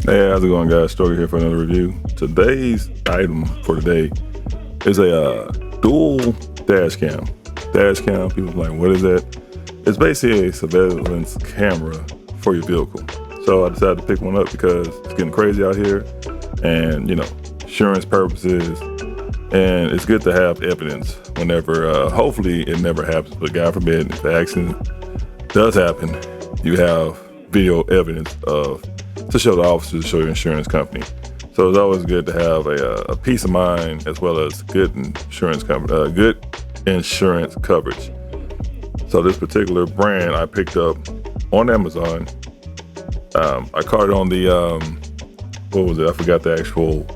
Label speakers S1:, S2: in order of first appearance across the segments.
S1: Hey, how's it going, guys? Story here for another review. Today's item for today is a dual dash cam. Dash cam, people are like, what is that? It's basically a surveillance camera for your vehicle. So I decided to pick one up because it's getting crazy out here, and insurance purposes, and it's good to have evidence whenever. Hopefully, it never happens, but God forbid, if the accident does happen, you have video evidence to show the officers, to show your insurance company. So it's always good to have a peace of mind as well as good insurance coverage. So this particular brand I picked up on Amazon. I caught it on the what was it? I forgot the actual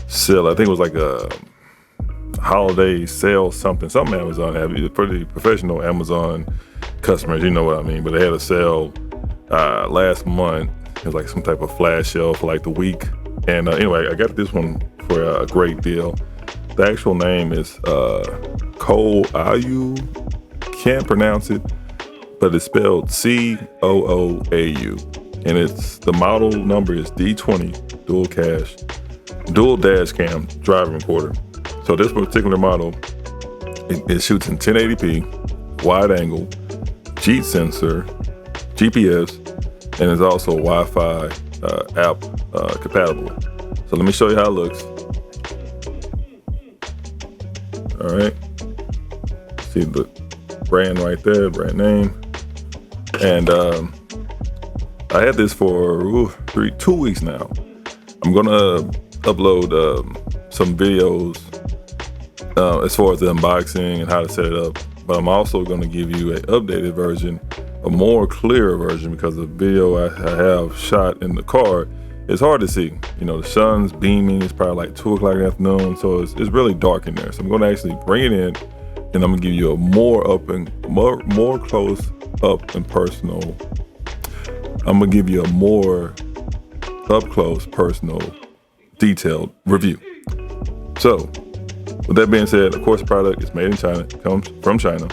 S1: sale. I think it was like a holiday sale, something Amazon had. It's pretty professional Amazon customers, you know what I mean. But they had a sale last month. It was like some type of flash sale for like the week. And anyway, I got this one for a great deal. The actual name is Cooau. Can't pronounce it, but it's spelled Cooau. And the model number is D20 dual dash cam driving recorder. So this particular model, it shoots in 1080p, wide angle, G sensor, GPS, and it's also Wi-Fi app compatible. So let me show you how it looks. All right, see the brand right there, brand name. And I had this for 2 weeks now. I'm gonna upload some videos as far as the unboxing and how to set it up, but I'm also gonna give you an updated version, a more clear version, because the video I have shot in the car is hard to see. The sun's beaming. It's probably like 2 o'clock in the afternoon, so it's really dark in there. So I'm gonna actually bring it in, and I'm gonna give you a more close up and personal. I'm gonna give you a more up close, personal, detailed review. So, with that being said, of course, the product is made in China. It comes from China.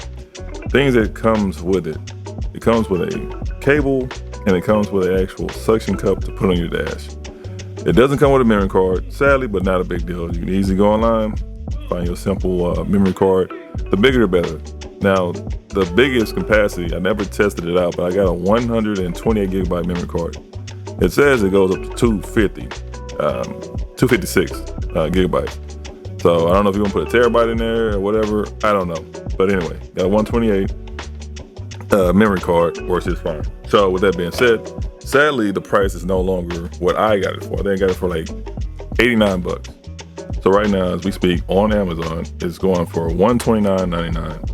S1: Things that comes with it. It comes with a cable, and it comes with an actual suction cup to put on your dash. It doesn't come with a memory card, sadly, but not a big deal. You can easily go online, find your simple memory card. The bigger the better. Now, the biggest capacity, I never tested it out, but I got a 128 gigabyte memory card. It says it goes up to 256 gigabytes. So I don't know if you're gonna put a terabyte in there or whatever. I don't know. But anyway, got a 128 memory card, works just fine. So with that being said, sadly, the price is no longer what I got it for. I think I got it for like 89 bucks. So right now, as we speak, on Amazon, it's going for $129.99.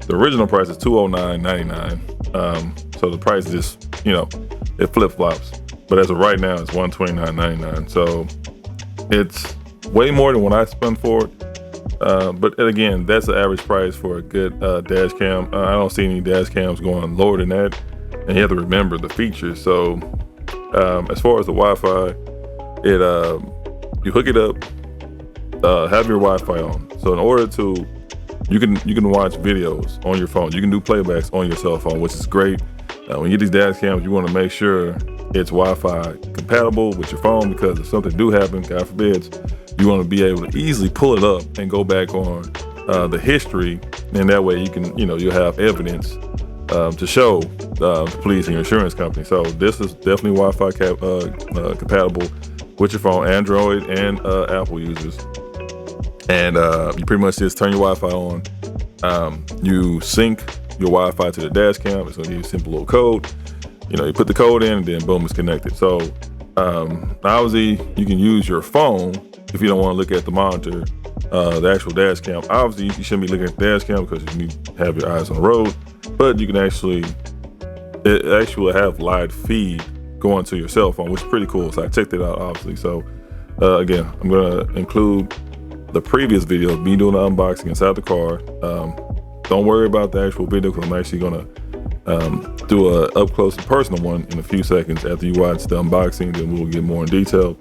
S1: The original price is $209.99. So the price just, it flip-flops. But as of right now, it's $129.99. So it's way more than what I spent for it. But again, that's the average price for a good dash cam. I don't see any dash cams going lower than that. And you have to remember the features. So as far as the Wi-Fi, you hook it up, have your Wi-Fi on. So in order to, you can watch videos on your phone. You can do playbacks on your cell phone, which is great. When you get these dash cams, you want to make sure it's Wi-Fi compatible with your phone, because if something do happen, God forbid, you want to be able to easily pull it up and go back on the history, and that way you can, you'll have evidence to show the police and your insurance company. So this is definitely Wi-Fi compatible with your phone, Android and Apple users. And you pretty much just turn your Wi-Fi on. You sync your Wi-Fi to the dash cam. It's gonna give you a simple little code. You put the code in, and then boom, it's connected. So obviously, you can use your phone if you don't want to look at the monitor, the actual dash cam. Obviously, you shouldn't be looking at the dash cam because you need to have your eyes on the road. But you can actually have live feed going to your cell phone, which is pretty cool. So I checked it out, obviously. So again, I'm gonna include the previous video of me doing the unboxing inside the car. Don't worry about the actual video, because I'm actually gonna do a up close and personal one in a few seconds after you watch the unboxing. Then we'll get more in detail.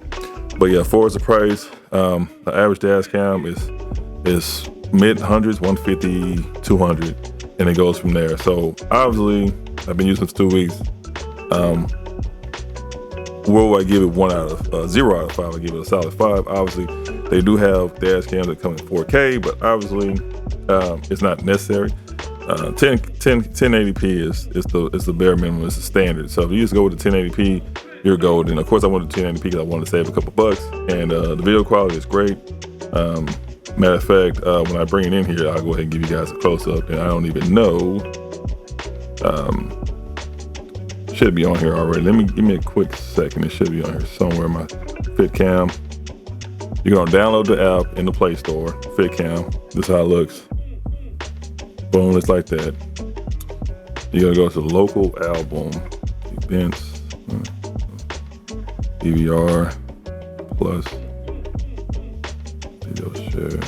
S1: But yeah, for the price, the average dash cam is mid hundreds, 150, 200, and it goes from there. So obviously, I've been using it for 2 weeks. will I give it 0 out of 5? I give it a solid 5. Obviously, they do have dash cams that come in 4K, but obviously it's not necessary. 1080p is the bare minimum, it's the standard. So if you just go with the 1080p, you're golden. Of course, I wanted 1080p because I wanted to save a couple bucks, and the video quality is great. Matter of fact, when I bring it in here, I'll go ahead and give you guys a close-up, and I don't even know. Should be on here already. Give me a quick second. It should be on here somewhere. My FitCam. You're gonna download the app in the Play Store. FitCam. This is how it looks. Boom, it's like that. You're gonna go to the local album, events, DVR plus video share.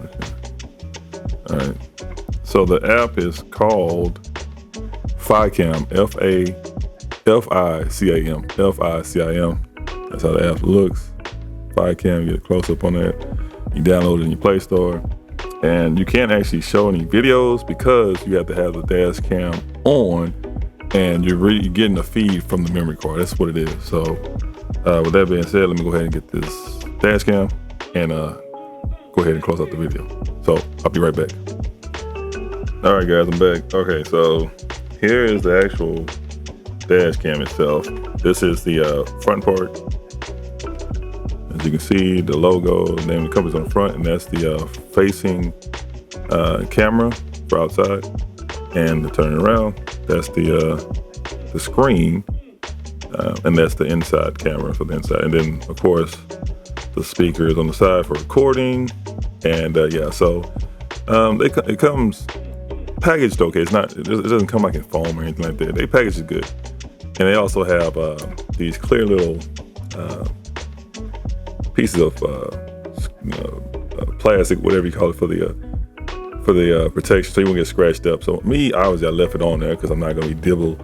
S1: Okay. All right. So the app is called FiCam, FiCam. That's how the app looks. FiCam, get a close up on that. You download it in your Play Store. And you can't actually show any videos because you have to have the dash cam on, and you're really getting a feed from the memory card. That's what it is. So with that being said, let me go ahead and get this dash cam and go ahead and close out the video. So I'll be right back. All right, guys, I'm back. Okay, so here is the actual dash cam itself. This is the front part. As you can see, the logo, the name of the company's on the front, and that's the facing camera for outside. And to turn it around, that's the screen, and that's the inside camera for the inside. And then, of course, the speakers on the side for recording. And yeah, so it comes packaged okay. It doesn't come like in foam or anything like that. They package it good, and they also have these clear little pieces of plastic, whatever you call it, for the protection, so you won't get scratched up. So me, obviously, I left it on there because I'm not going to be I'm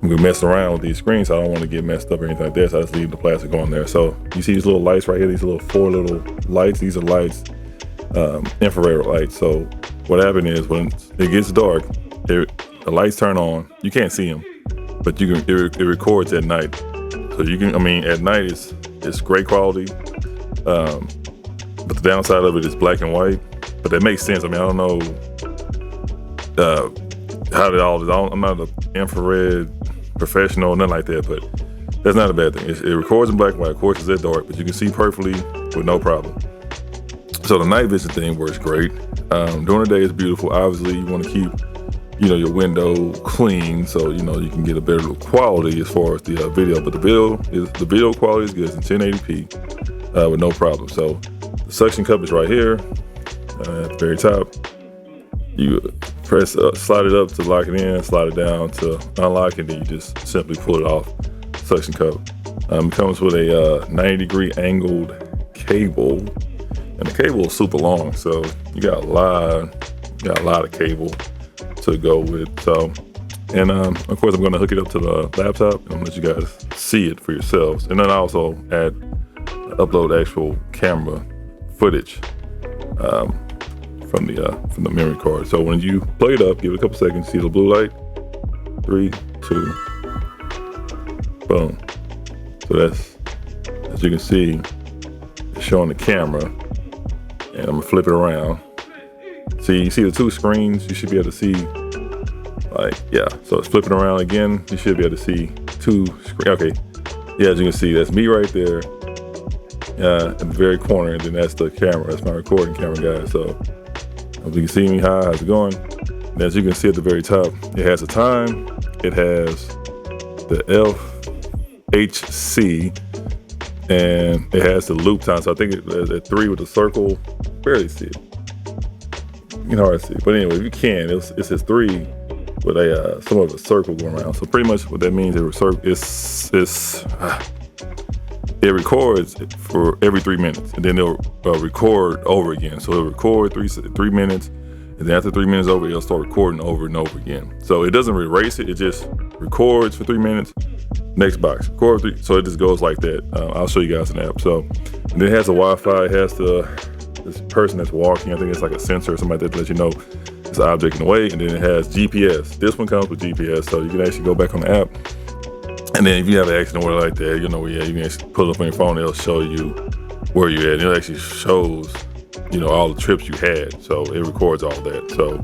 S1: going to mess around with these screens, so I don't want to get messed up or anything like that. So I just leave the plastic on there. So you see these little lights right here, these four little lights. These are lights, infrared lights. So what happened is when it gets dark, the lights turn on. You can't see them, but it records at night. So you can, at night it's great quality. But the downside of it is black and white. But that makes sense. I don't know how did all this. I'm not an infrared professional, nothing like that. But that's not a bad thing. It records in black and white. Of course, it's at dark, but you can see perfectly with no problem. So the night vision thing works great. During the day, it's beautiful. Obviously, you want to keep your window clean, so you can get a better quality as far as the video. But the video quality is good. It's in 1080p with no problem. So the suction cup is right here at the very top. You press slide it up to lock it in, slide it down to unlock it, then you just simply pull it off. Suction cup. It comes with a 90-degree angled cable, and the cable is super long, so you got a lot of cable to go with. So, and of course, I'm going to hook it up to the laptop and let you guys see it for yourselves. And then I also upload actual camera footage from the memory card. So when you plug it up, give it a couple seconds, see the blue light. 3, 2, boom. So that's, as you can see, it's showing the camera, and I'm gonna flip it around. See, you see the two screens. You should be able to see, so it's flipping around again. You should be able to see two screens. Okay, yeah, as you can see, that's me right there at the very corner, and then that's the camera. That's my recording camera, guys. So as you can see me, how's it going? And as you can see at the very top, it has a time. It has the FHC, and it has the loop time. So I think it's at 3 with the circle. Barely see it. You can hardly see it. But anyway, if you can, it says 3 with a somewhat of a circle going around. So pretty much what that means is it records for every 3 minutes, and then it'll record over again. So it'll record 3 minutes, and then after 3 minutes over, it'll start recording over and over again. So it doesn't erase it; it just records for 3 minutes. Next box, record 3. So it just goes like that. I'll show you guys an app. So and then it has the Wi-Fi. It has this person that's walking. I think it's like a sensor or something like that to let you know it's an object in the way. And then it has GPS. This one comes with GPS, so you can actually go back on the app And then if you have an accident or whatever like that, you know where you at. You can actually pull up on your phone. It'll show you where you're at. And it actually shows, you know, all the trips you had. So it records all that. So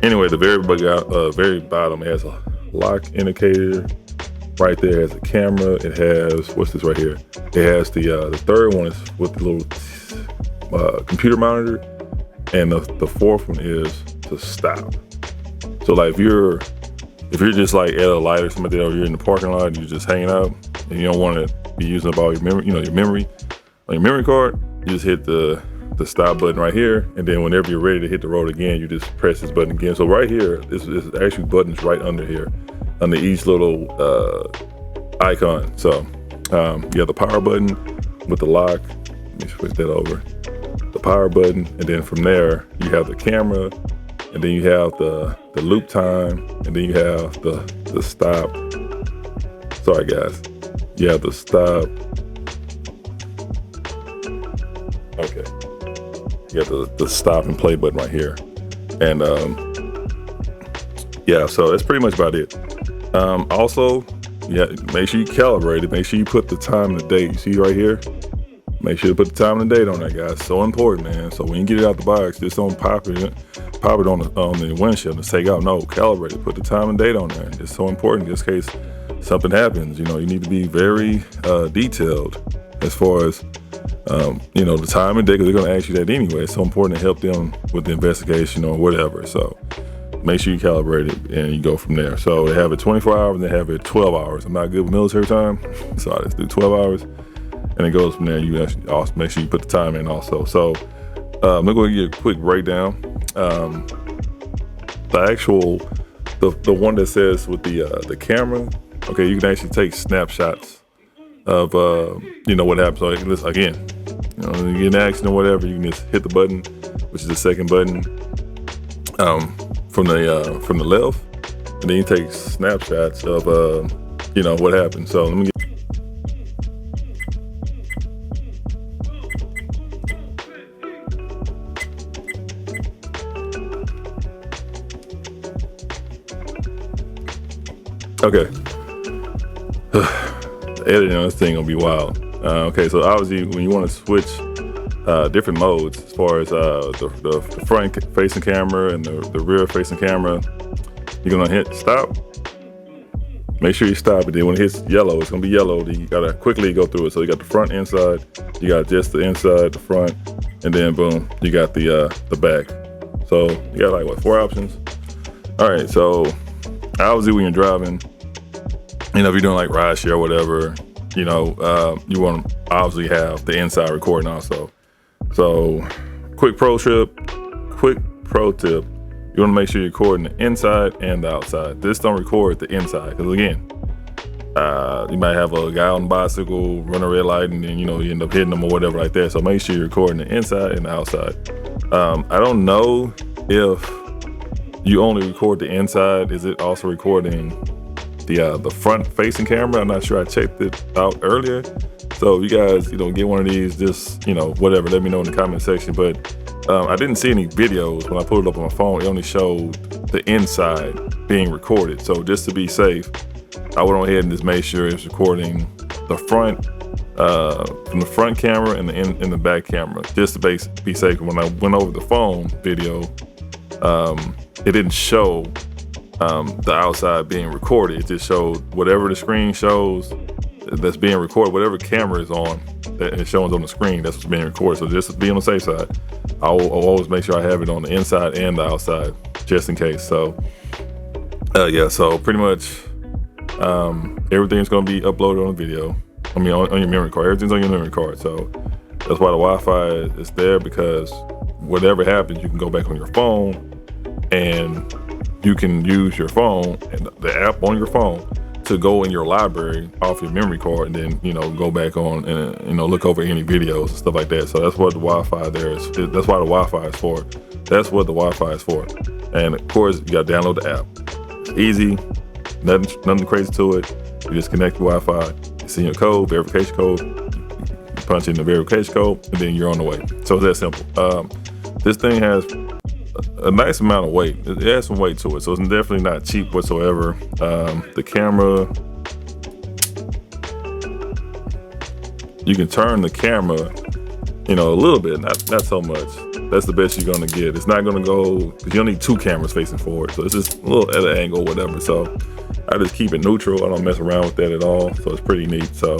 S1: anyway, the very bottom has a lock indicator. Right there has a camera. It has, what's this right here? It has the third one is with the little computer monitor, and the fourth one is to stop. So like if you're just like at a light or something, or you're in the parking lot and you're just hanging out and you don't want to be using up all your memory, your memory on your memory card, you just hit the stop button right here, and then whenever you're ready to hit the road again, you just press this button again. So right here, this is actually buttons right under here, under each little icon. So you have the power button with the lock. Let me switch that over. The power button, and then from there you have the camera, and then you have the loop time, and then you have the stop. Sorry guys, you have the stop. Okay, you have the stop and play button right here, and yeah, so that's pretty much about it. Also, yeah, make sure you calibrate it. Make sure you put the time and the date. You see right here? Make sure to put the time and the date on that, guys. So important, man. So when you get it out the box, just don't pop it on the windshield and take out. No, calibrate it. Put the time and date on there. It's so important just in case something happens. You know, you need to be very detailed as far as you know, the time and date, because they're going to ask you that anyway. It's so important to help them with the investigation or whatever. So make sure you calibrate it and you go from there. So they have it 24 hours and they have it 12 hours. I'm not good with military time, so I just do 12 hours. And it goes from there. You actually also make sure you put the time in also. So I'm gonna go give you a quick breakdown. The actual, the one that says with the camera, okay, you can actually take snapshots of you know what happens. So this, again, you know, you get in an accident or whatever, you can just hit the button, which is the second button from the left, and then you take snapshots of you know what happened. So let me get. Okay. The editing on this thing gonna be wild. Okay, so obviously when you want to switch different modes, as far as the front facing camera and the rear facing camera, you're gonna hit stop. Make sure you stop it. Then when it hits yellow, it's gonna be yellow. You gotta quickly go through it. So you got the front, inside. You got just the inside, the front, and then boom, you got the back. So you got like what, 4 options? All right. So obviously when you're driving, you know, if you're doing like ride share or whatever, you know, you want to obviously have the inside recording also. So quick pro tip, you want to make sure you're recording the inside and the outside. Just don't record the inside, because again, you might have a guy on a bicycle run a red light and then, you know, you end up hitting them or whatever like that. So make sure you're recording the inside and the outside. I don't know if you only record the inside. Is it also recording the front facing camera? I'm not sure. I checked it out earlier. So if you guys, you know, get one of these, just, you know, whatever, let me know in the comment section. But I didn't see any videos when I put it up on my phone. It only showed the inside being recorded. So just to be safe, I went on ahead and just made sure it's recording the front from the front camera and the back camera, just to be safe. When I went over the phone video, it didn't show the outside being recorded. It just showed whatever the screen shows that's being recorded, whatever camera is on that it shows on the screen, that's what's being recorded. So just to be on the safe side, I'll always make sure I have it on the inside and the outside, just in case. So yeah, so pretty much everything's gonna be uploaded on the video. I mean, on your memory card. Everything's on your memory card. So that's why the Wi-Fi is there, because whatever happens, you can go back on your phone and you can use your phone and the app on your phone to go in your library off your memory card, and then, you know, go back on and, you know, look over any videos and stuff like that. So that's what the Wi-Fi there is. That's why the Wi-Fi is for. That's what the Wi-Fi is for. And of course, you got to download the app. It's easy, nothing crazy to it. You just connect the Wi-Fi, you see your code, verification code, you punch in the verification code, and then you're on the way. So it's that simple. This thing has a nice amount of weight. It has some weight to it, so it's definitely not cheap whatsoever. The camera, you can turn the camera, you know, a little bit, not so much. That's the best you're gonna get. It's not gonna go, because you don't need two cameras facing forward. So it's just a little at an angle, whatever. So I just keep it neutral. I don't mess around with that at all. So it's pretty neat. So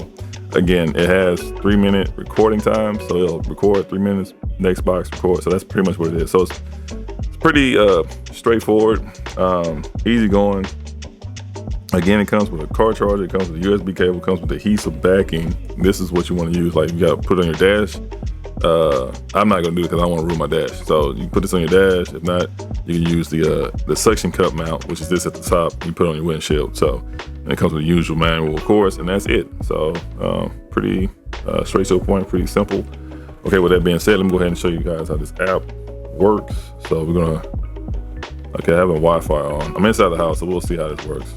S1: again, it has 3-minute recording time. So it'll record 3 minutes, next box record. So that's pretty much what it is. So it's pretty straightforward, easy going. Again, it comes with a car charger, it comes with a USB cable, it comes with adhesive backing. This is what you want to use. Like, you got to put it on your dash. I'm not going to do it because I don't want to ruin my dash. So you put this on your dash. If not, you can use the suction cup mount, which is this at the top. You put it on your windshield. So, and it comes with the usual manual, of course, and that's it. So pretty straight to the point, pretty simple. Okay, with that being said, let me go ahead and show you guys how this app works. So we're going to, okay, I have a Wi-Fi on. I'm inside the house, so we'll see how this works.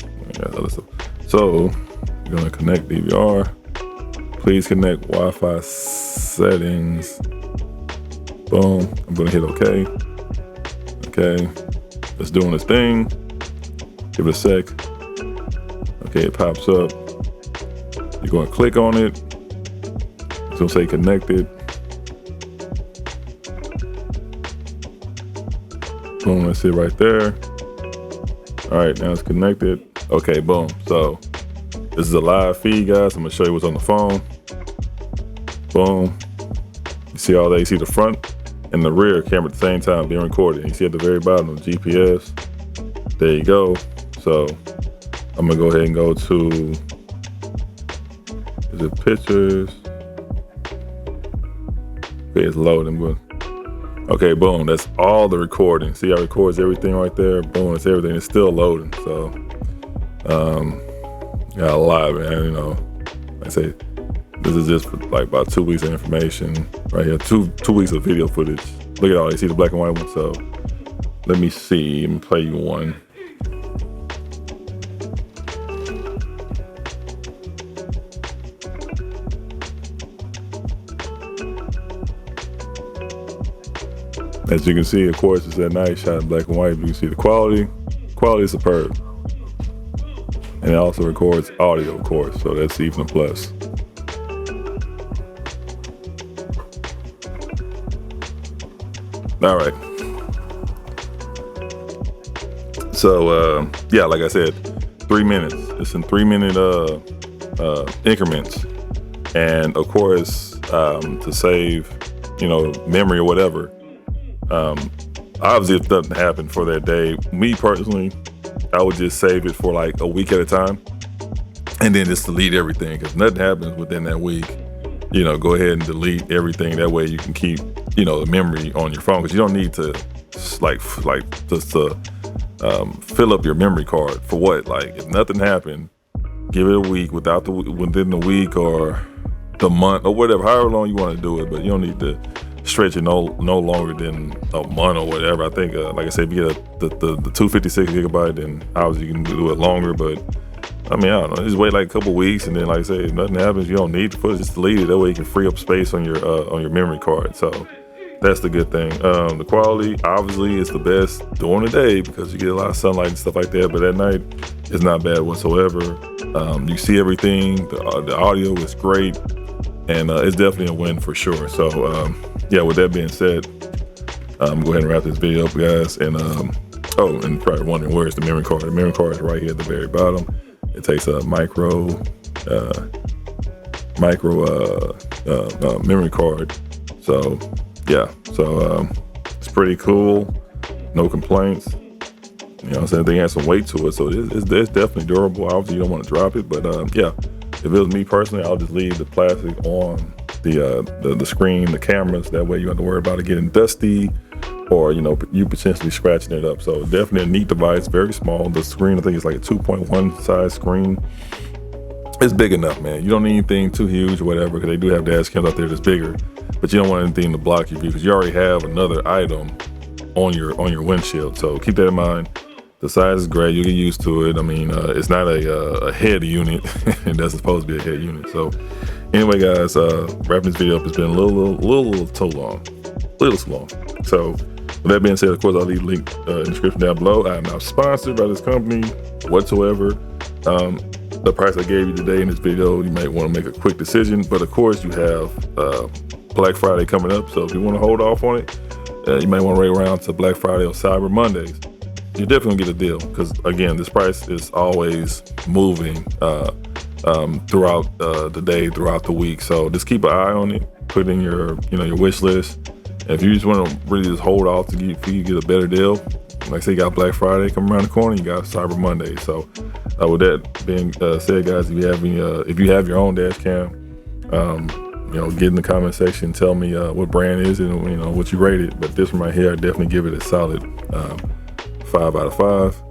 S1: So you're gonna connect DVR. Please connect Wi-Fi settings. Boom. I'm gonna hit OK. Okay, it's doing its thing. Give it a sec. Okay, it pops up. You're gonna click on it. It's gonna say connected. Boom, that's it right there. All right, now it's connected. Okay, boom. So this is a live feed, guys. I'm gonna show you what's on the phone. Boom. You see all that? You see the front and the rear camera at the same time being recorded. You see at the very bottom, the GPS. There you go. So I'm gonna go ahead and go to, is it pictures? Okay, it's loading. Okay, boom. That's all the recording. See how it records everything right there? Boom, it's everything. It's still loading. So got a lot, man. You know, like I say, this is just for like about 2 weeks of information right here. Two weeks of video footage. Look at all. You see the black and white one. So let me see. Let me play you one. As you can see, of course, it's that nice shot in black and white. You can see the quality. Quality is superb. And it also records audio, of course, so that's even a plus. All right. So, yeah, like I said, 3 minutes. It's in 3-minute increments. And of course, to save, you know, memory or whatever, obviously if it doesn't happen for that day, me personally, I would just save it for like a week at a time and then just delete everything. If nothing happens within that week, you know, go ahead and delete everything. That way you can keep, you know, the memory on your phone, because you don't need to just fill up your memory card for what? Like, if nothing happened, give it a week within the week or the month or whatever, however long you want to do it, but you don't need to stretch it no longer than a month or whatever. I think, like I said, if you get the 256 gigabyte, then obviously you can do it longer. But I mean, I don't know, just wait like a couple weeks, and then, like I say, if nothing happens, you don't need to put it, just delete it. That way you can free up space on your memory card. So that's the good thing. The quality obviously is the best during the day because you get a lot of sunlight and stuff like that. But at night, it's not bad whatsoever. You see everything. The audio is great, and it's definitely a win for sure. So yeah, with that being said, go ahead and wrap this video up, guys. And oh, and probably wondering, where's the memory card? The memory card is right here at the very bottom. It takes a micro memory card. So yeah, so it's pretty cool. No complaints. You know what I'm saying? They have some weight to it, so it's definitely durable. Obviously, you don't want to drop it, but yeah, if it was me personally, I'll just leave the plastic on the screen, the cameras. That way you don't have to worry about it getting dusty, or you know, you potentially scratching it up. So definitely a neat device, very small. The screen, I think, is like a 2.1 size screen. It's big enough, man. You don't need anything too huge or whatever, because they do have dash cams out there that's bigger, but you don't want anything to block your view because you already have another item on your windshield. So keep that in mind. The size is great. You get used to it. I mean, it's not a head unit, and that's supposed to be a head unit. So anyway, guys, wrapping this video up. It's been a little too long, So with that being said, of course, I'll leave a link in the description down below. I am not sponsored by this company whatsoever. the price I gave you today in this video, you might want to make a quick decision. But of course, you have Black Friday coming up. So if you want to hold off on it, you might want to wait around to Black Friday or Cyber Mondays. You're definitely gonna get a deal because again, this price is always moving throughout the day, throughout the week. So just keep an eye on it. Put in your your wish list. And if you just want to really just hold off to get a better deal, like I say, you got Black Friday coming around the corner, you got Cyber Monday. So with that being said, guys, if you have your own dash cam, get in the comment section, tell me what brand is it and what you rate it. But this one right here, I definitely give it a solid 5 out of 5.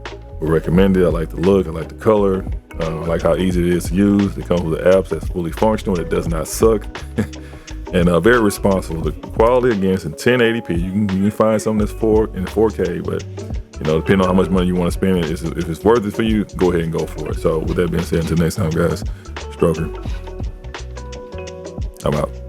S1: We recommend it. I like the look, I like the color, I like how easy it is to use. It comes with the apps that's fully functional. It does not suck. And very responsible. The quality, again, is in 1080p. You can find something that's in 4K, but depending on how much money you want to spend, if it's worth it for you, go ahead and go for it. So with that being said, until next time, guys, Stroker, I'm out.